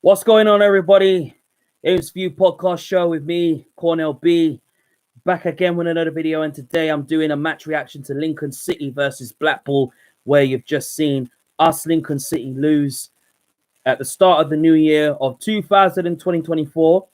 What's going on, everybody? Imps View podcast show with me, Cornell B, back again with another video. And today I'm doing a match reaction to Lincoln City versus Blackpool, where you've just seen us, Lincoln City, lose at the start of the new year of 2024,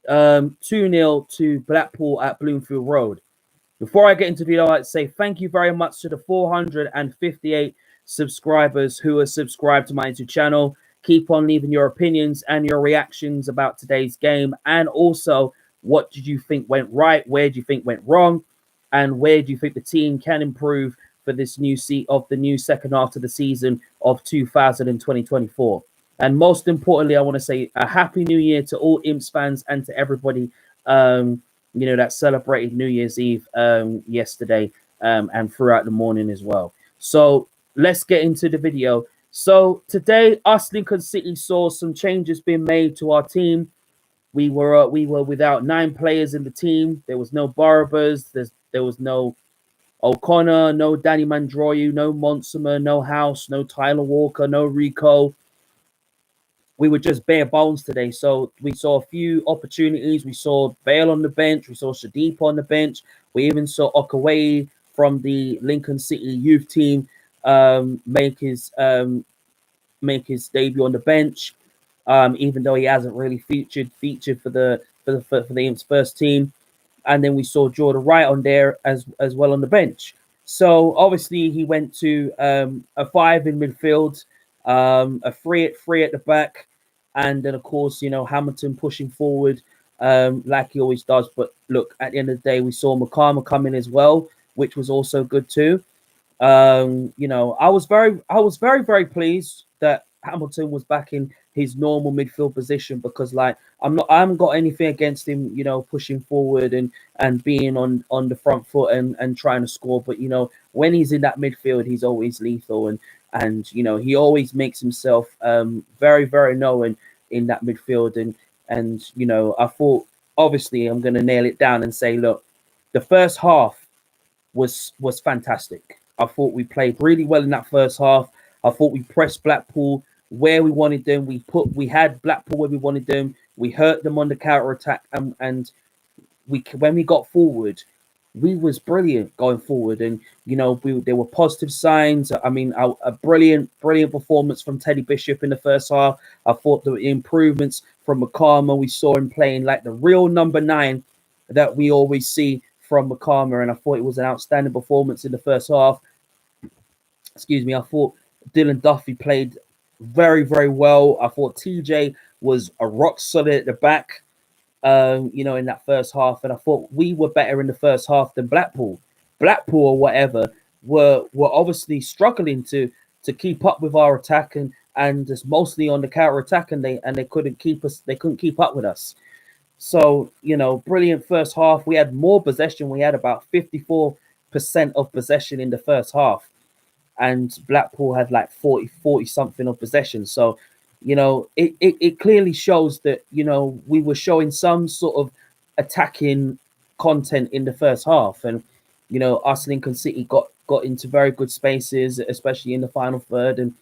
2-0 to Blackpool at Bloomfield Road. Before I get into the video, I'd like to say thank you very much to the 458 subscribers who are subscribed to my YouTube channel. Keep on leaving your opinions and your reactions about today's game, and also what did you think went right, where do you think went wrong, and where do you think the team can improve for this new second half of the season of 2024. And most importantly, I want to say a happy new year to all Imps fans and to everybody that celebrated New Year's Eve yesterday and throughout the morning as well. So let's get into the video. So today, us, Lincoln City, saw some changes being made to our team. We were without 9 players in the team. There was no Barbers. There was no O'Connor, no Danny Mandroyu, no Monsima, no House, no Tyler Walker, no Rico. We were just bare bones today. So we saw a few opportunities. We saw Bale on the bench. We saw Shadipa on the bench. We even saw Okaway from the Lincoln City youth team make his debut on the bench, even though he hasn't really featured for the Imps first team. And then we saw Jordan Wright on there as well on the bench. So obviously he went to a 5 in midfield, a 3 at the back, and then of course Hamilton pushing forward like he always does. But look, at the end of the day, we saw McCarmer come in as well, which was also good too. I was very pleased that Hamilton was back in his normal midfield position, because I haven't got anything against him, pushing forward and being on the front foot and trying to score. But when he's in that midfield, he's always lethal, and he always makes himself very, very known in that midfield. And I thought, obviously, I'm going to nail it down and say, look, the first half was fantastic. I thought we played really well in that first half. I thought we pressed Blackpool where we wanted them. We had Blackpool where we wanted them. We hurt them on the counter attack, and when we got forward, we was brilliant going forward. And there were positive signs. I mean, a brilliant performance from Teddy Bishop in the first half. I thought the improvements from McCarmer, we saw him playing like the real number 9 that we always see from McCarmer, and I thought it was an outstanding performance in the first half. Excuse me. I thought Dylan Duffy played very, very well. I thought TJ was a rock solid at the back, in that first half, and I thought we were better in the first half than Blackpool. Blackpool or whatever were obviously struggling to keep up with our attack, and just mostly on the counter attack, and they couldn't keep up with us. So, brilliant first half. We had more possession. We had about 54% of possession in the first half, and Blackpool had like 40 something of possession. So, it clearly shows that, we were showing some sort of attacking content in the first half. And, us, Lincoln City, got into very good spaces, especially in the final third. And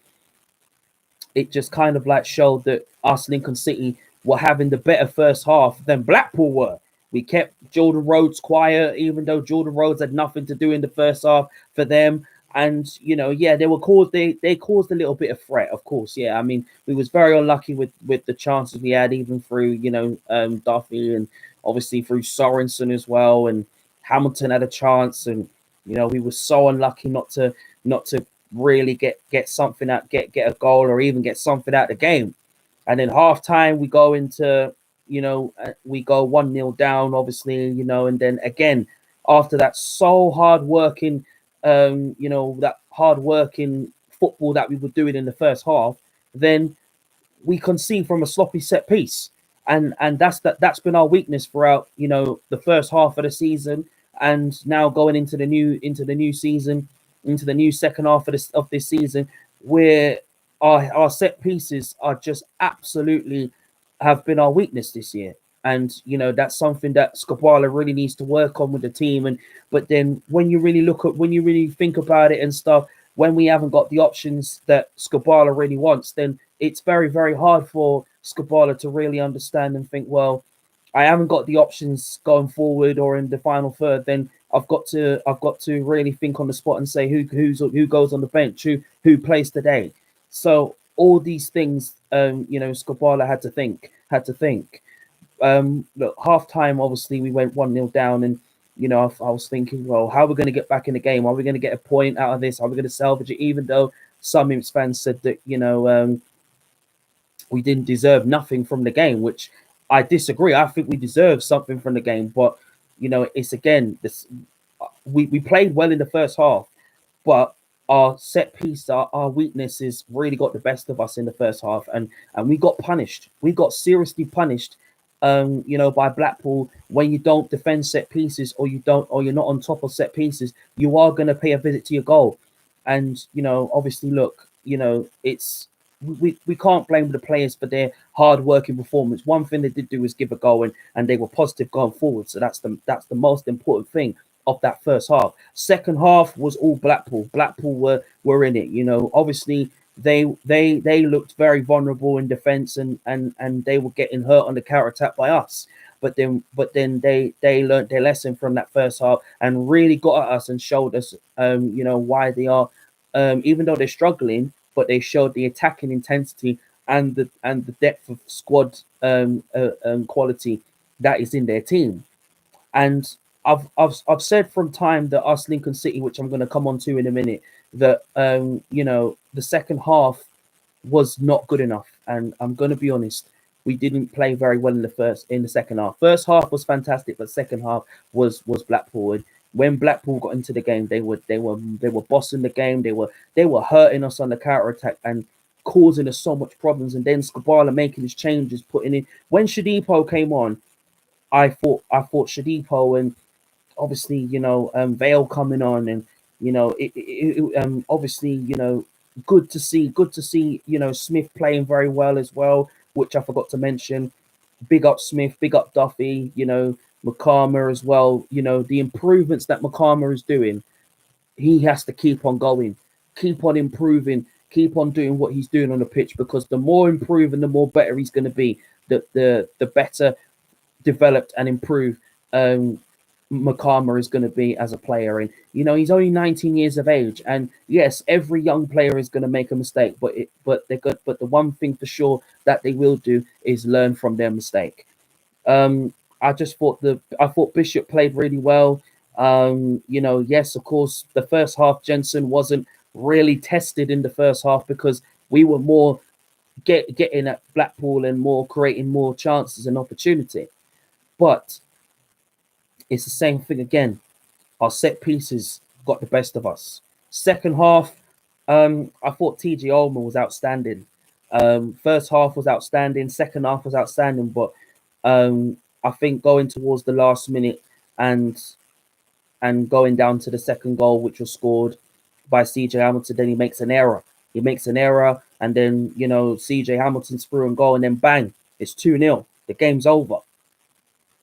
it just kind of like showed that us, Lincoln City, were having the better first half than Blackpool were. We kept Jordan Rhodes quiet, even though Jordan Rhodes had nothing to do in the first half for them. And they caused a little bit of threat, of course. Yeah, I mean, we was very unlucky with the chances we had, even through Duffy, and obviously through Sorensen as well. And Hamilton had a chance, and we were so unlucky not to really get something out, get a goal, or even get something out of the game. And then half time, we go into, we go 1-0 down, obviously, and then again, after that, so hard-working, that hard-working football that we were doing in the first half, then we concede from a sloppy set piece. And that's been our weakness throughout, the first half of the season, and now going into the new season, into the new second half of this season, where our set pieces are just absolutely have been our weakness this year. And that's something that Skubala really needs to work on with the team. But then when you really think about it and stuff, when we haven't got the options that Skubala really wants, then it's very, very hard for Skubala to really understand and think, well, I haven't got the options going forward or in the final third. Then I've got to really think on the spot and say who goes on the bench, who plays today. So all these things, Skubala had to think. Look, half time, obviously, we went 1-0 down, and I was thinking, well, how are we going to get back in the game? Are we going to get a point out of this? Are we going to salvage it? Even though some Imps fans said that, we didn't deserve nothing from the game, which I disagree. I think we deserve something from the game, but it's again this. We played well in the first half, but our set piece, our weaknesses really got the best of us in the first half, and we got punished. We got seriously punished, by Blackpool. When you don't defend set pieces, or you're not on top of set pieces, you are going to pay a visit to your goal. And obviously, look, it's we can't blame the players for their hard working performance. One thing they did do was give a goal, and they were positive going forward. So that's the most important thing of that first half. Second half was all Blackpool. Blackpool were in it. Obviously they looked very vulnerable in defence, and they were getting hurt on the counter attack by us. But then they learnt their lesson from that first half and really got at us and showed us why they are, even though they're struggling, but they showed the attacking intensity and the depth of squad quality that is in their team. And I've said from time that us Lincoln City, which I'm going to come on to in a minute, that the second half was not good enough, and I'm going to be honest, we didn't play very well in the second half. First half was fantastic, but second half was Blackpool. And when Blackpool got into the game, they were bossing the game. They were hurting us on the counter attack and causing us so much problems. And then Skubala making his changes, putting in when Shadipo came on. I thought Shadipo, and obviously Vale coming on, and obviously good to see Smith playing very well as well, which I forgot to mention. Big up Smith, big up Duffy, Makama as well. The improvements that Makama is doing, he has to keep on going, keep on improving, keep on doing what he's doing on the pitch, because the more improving, the more better he's going to be. The better developed and improved Makama is going to be as a player. And he's only 19 years of age, and yes, every young player is going to make a mistake, but the one thing for sure that they will do is learn from their mistake. I thought Bishop played really well. Yes, of course, the first half Jensen wasn't really tested in the first half because we were more getting at Blackpool and more creating more chances and opportunity. But it's the same thing again. Our set pieces got the best of us. Second half, I thought TJ Ullman was outstanding. First half was outstanding. Second half was outstanding. But I think going towards the last minute and going down to the second goal, which was scored by CJ Hamilton, then he makes an error. And then CJ Hamilton's through and goal, and then bang, it's 2-0. The game's over.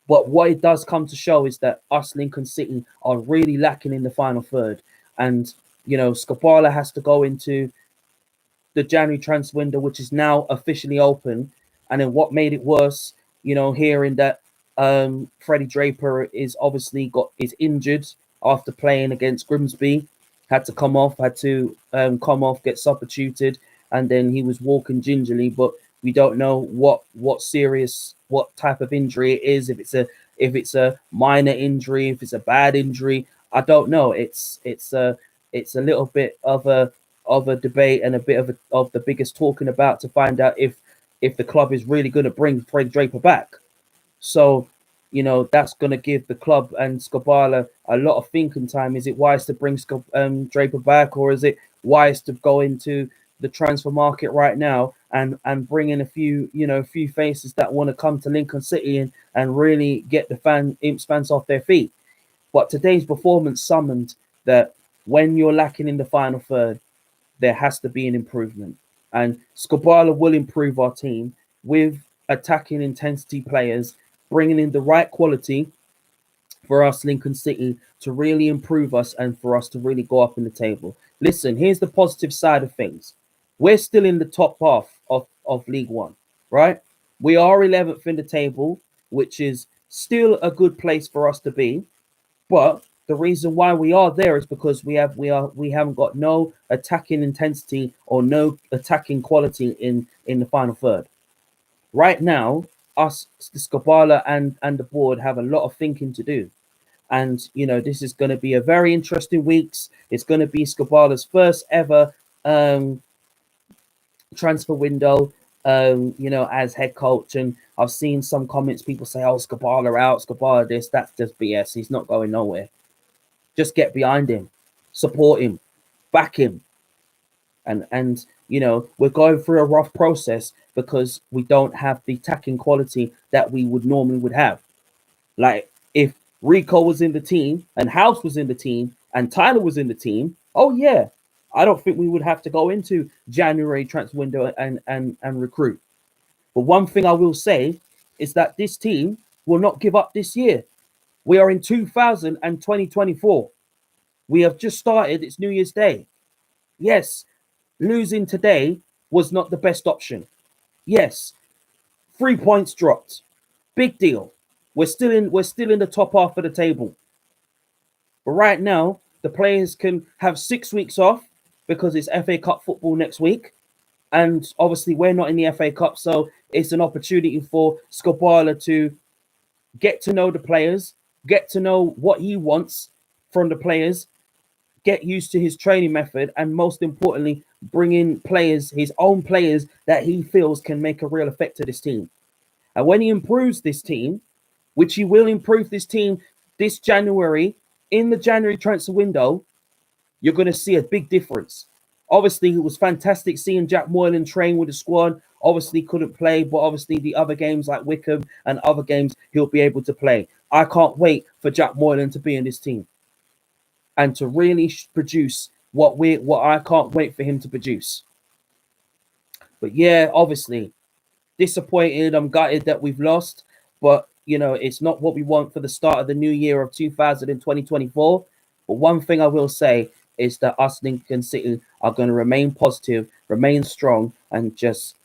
But what it does come to show is that us Lincoln City are really lacking in the final third. And, Skopala has to go into the January transfer window, which is now officially open. And then what made it worse, hearing that Freddie Draper is injured after playing against Grimsby, had to come off, get substituted, and then he was walking gingerly, but we don't know what type of injury it is. If it's a minor injury, if it's a bad injury, I don't know. It's a little bit of a debate and a bit of the biggest talking about to find out if the club is really going to bring Fred Draper back. So that's going to give the club and Skubala a lot of thinking time. Is it wise to bring Draper back, or is it wise to go into the transfer market right now and bring in a few faces that want to come to Lincoln City and really get the Imps fans off their feet? But today's performance summoned that when you're lacking in the final third, there has to be an improvement. And Skubala will improve our team with attacking intensity players, bringing in the right quality for us Lincoln City to really improve us and for us to really go up in the table. Listen, here's the positive side of things. We're still in the top half of League One, right? We are 11th in the table, which is still a good place for us to be. But the reason why we are there is because we haven't got no attacking intensity or no attacking quality in the final third. Right now, us, Skabala and the board have a lot of thinking to do. And this is going to be a very interesting weeks. It's going to be Skabala's first ever transfer window, as head coach. And I've seen some comments, people say, "Oh, Skabala out, Skabala this." That's just BS. He's not going nowhere. Just get behind him, support him, back him. And we're going through a rough process because we don't have the attacking quality that we would normally would have. Like if Rico was in the team and House was in the team and Tyler was in the team, oh yeah, I don't think we would have to go into January transfer window and recruit. But one thing I will say is that this team will not give up this year. We are in 2024. We have just started. It's New Year's Day. Yes, losing today was not the best option. Yes, 3 points dropped. Big deal. We're still in the top half of the table. But right now, the players can have 6 weeks off because it's FA Cup football next week. And obviously we're not in the FA Cup, so it's an opportunity for Skabala to get to know the players, get to know what he wants from the players, get used to his training method, and most importantly, bring in players, his own players that he feels can make a real effect to this team. And when he improves this team, which he will improve this team this January, in the January transfer window, you're going to see a big difference. Obviously, it was fantastic seeing Jack Moylan train with the squad. Obviously, couldn't play, but obviously the other games like Wickham and other games, he'll be able to play. I can't wait for Jack Moylan to be in this team and to really produce what I can't wait for him to produce. But yeah, obviously, disappointed. I'm gutted that we've lost, but it's not what we want for the start of the new year of 2024. But one thing I will say is that us Lincoln City are going to remain positive, remain strong, and just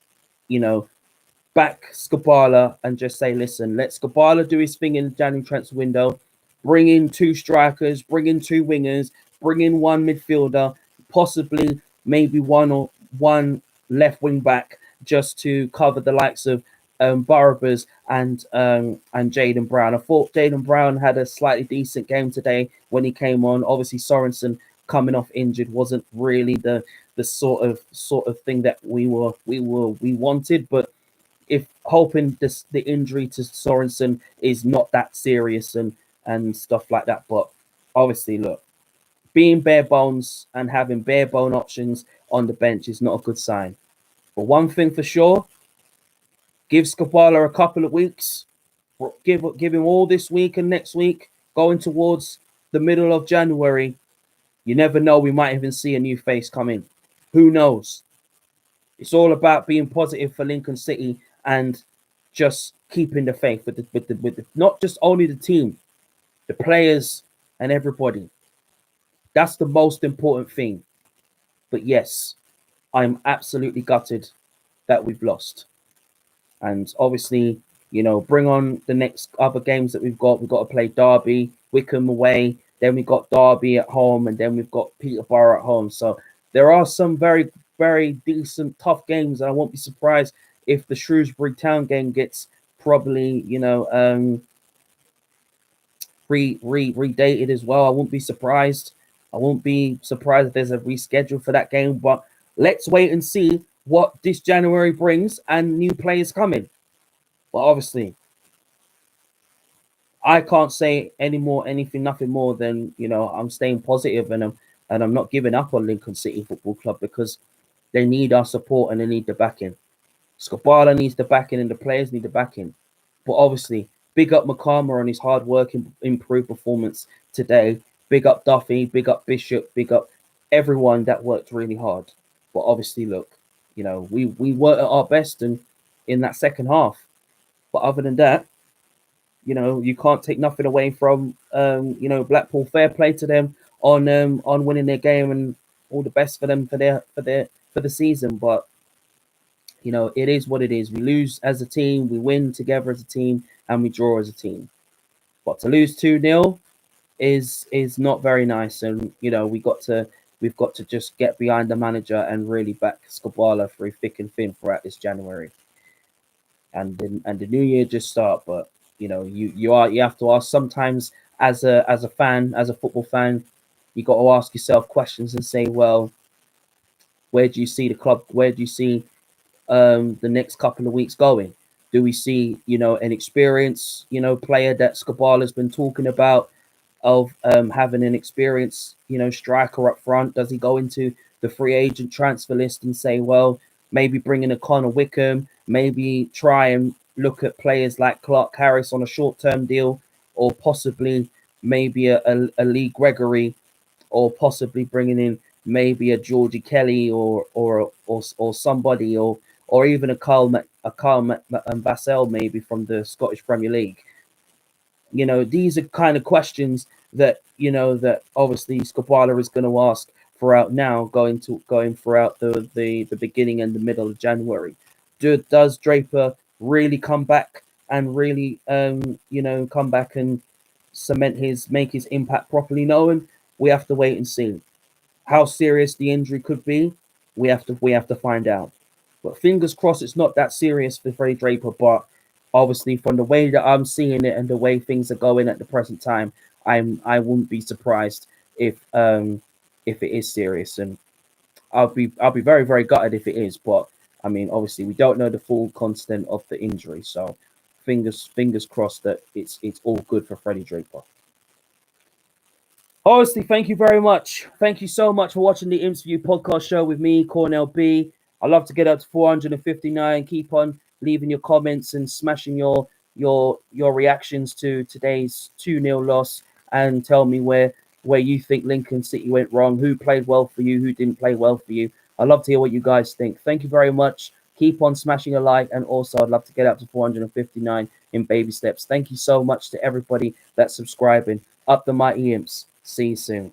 back Skabala and just say, listen, let Skabala do his thing in the January transfer window. Bring in 2 strikers, bring in 2 wingers, bring in 1 midfielder, possibly maybe one left wing back, just to cover the likes of Barabas and Jaden Brown. I thought Jaden Brown had a slightly decent game today when he came on. Obviously, Sorensen coming off injured wasn't really the sort of thing that we wanted, but if hoping the injury to Sorensen is not that serious and stuff like that. But obviously, look, being bare bones and having bare bone options on the bench is not a good sign. But one thing for sure, give Skabala a couple of weeks, give him all this week and next week, going towards the middle of January. You never know, we might even see a new face come in. Who knows? It's all about being positive for Lincoln City and just keeping the faith with the not just only the team, the players and everybody. That's the most important thing. But yes, I'm absolutely gutted that we've lost. And obviously, bring on the next other games that we've got. We've got to play Derby, Wickham away, then we've got Derby at home, and then we've got Peterborough at home. So there are some very, very decent, tough games, and I won't be surprised if the Shrewsbury Town game gets probably, redated as well. I won't be surprised. I won't be surprised if there's a reschedule for that game. But let's wait and see what this January brings and new players coming. But obviously, I can't say nothing more than I'm staying positive and I'm not giving up on Lincoln City Football Club because they need our support and they need the backing. Skabala needs the backing and the players need the backing. But obviously, big up Makama on his hard work and improved performance today. Big up Duffy, big up Bishop, big up everyone that worked really hard. But obviously, look, we worked at our best and in that second half. But other than that, you can't take nothing away from Blackpool. Fair play to them on winning their game and all the best for them for the season. But You know, it is what it is. We lose as a team, we win together as a team, and we draw as a team. But to lose 2-0 is not very nice. And you know, we've got to just get behind the manager and really back Skabala through thick and thin throughout this January. And the new year just start. But you know, you have to ask sometimes as a fan, as a football fan, you got to ask yourself questions and say, well, where do you see the club? Where do you see the next couple of weeks going? Do we see, you know, an experienced, you know, player that Skabala's been talking about of having an experienced, you know, striker up front? Does he go into the free agent transfer list and say, well, maybe bring in a Connor Wickham, maybe try and look at players like Clark Harris on a short-term deal, or possibly maybe a Lee Gregory, or possibly bringing in maybe a Georgie Kelly or somebody, or even a Carl Vassell maybe from the Scottish Premier League. You know, these are kind of questions that, you know, that obviously Skabala is going to ask throughout now, going throughout the beginning and the middle of January. Does Draper really come back and really you know, come back and make his impact properly known? We have to wait and see. How serious the injury could be, we have to find out. But fingers crossed, it's not that serious for Freddie Draper. But obviously, from the way that I'm seeing it and the way things are going at the present time, I wouldn't be surprised if it is serious, and I'll be very very gutted if it is. But I mean, obviously, we don't know the full content of the injury, so fingers crossed that it's all good for Freddie Draper. Honestly, thank you very much. Thank you so much for watching the Interview podcast show with me, Cornell B. I love to get up to 459. Keep on leaving your comments and smashing your reactions to today's 2-0 loss, and tell me where you think Lincoln City went wrong, who played well for you, who didn't play well for you. I'd love to hear what you guys think. Thank you very much. Keep on smashing a like, and also I'd love to get up to 459 in baby steps. Thank you so much to everybody that's subscribing. Up the mighty Imps. See you soon.